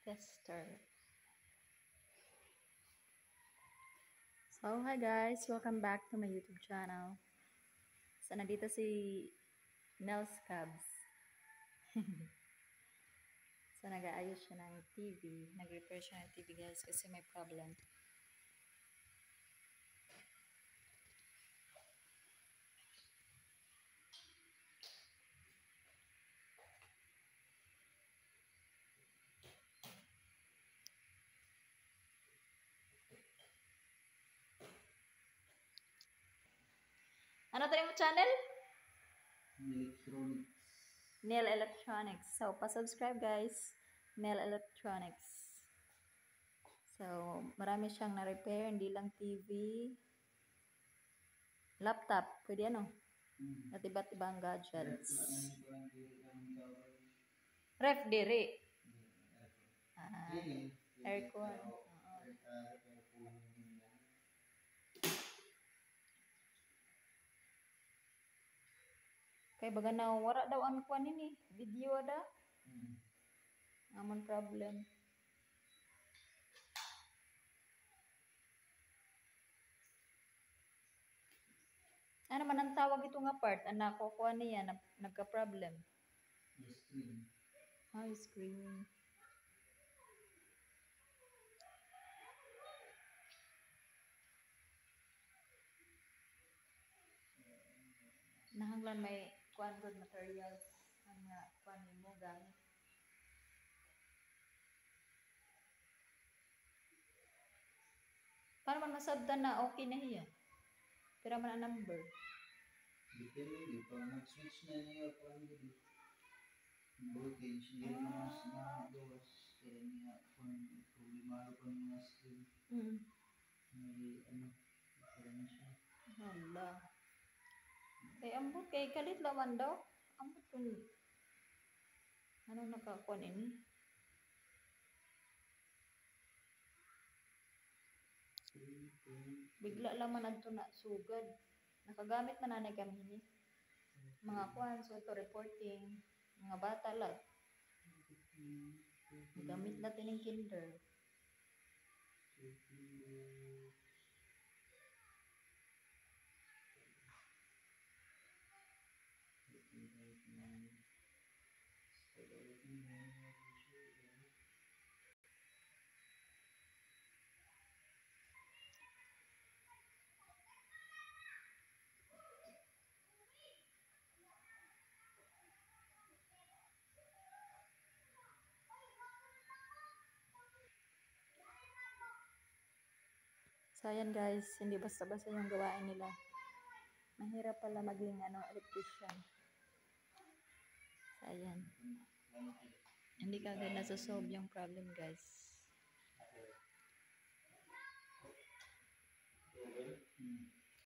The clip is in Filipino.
Tester. So, hi guys! Welcome back to my YouTube channel. So, nandito si Nels Cabs. So, nag-aayos siya ng TV. Nag-repair siya ng TV guys kasi may problem. Ano tayo mo channel? Electronics. Nail Electronics. So, pa-subscribe guys. Nail Electronics. So, marami siyang na-repair. Hindi lang TV. Laptop. Pwede ano? At iba't ibang gadgets. Ref diri. Aircon. Kay baga na wala daw ang kuan ini. Video ada. Amon problem. Ano man ang tawag ito nga part? Anak ko kuan niya nagka-problem. Screen. Screen. Nahanglan may kuan good materials ang kuan mo gamit. Paano man masabtan na okay na hiya? Pero man ang number. Depende, pag mag-switch na niya kung voltage, hindi mo mas na-gawas. Kaya niya, kung problemado pa mga screen, may para na siya. Hala. Kay ambot kay kalit laman daw. Ambot kung ano nakakuan ini? Bigla laman adto na sugad. Nakagamit man nanay kami ni. Mga kuan so to reporting, mga bata lag. Gamit na tining kinder. So ayan guys, hindi basta-basta yung gawain nila. Mahirap pala maging electrician. So ayan. Hindi ka agad nasa-solve yung problem guys.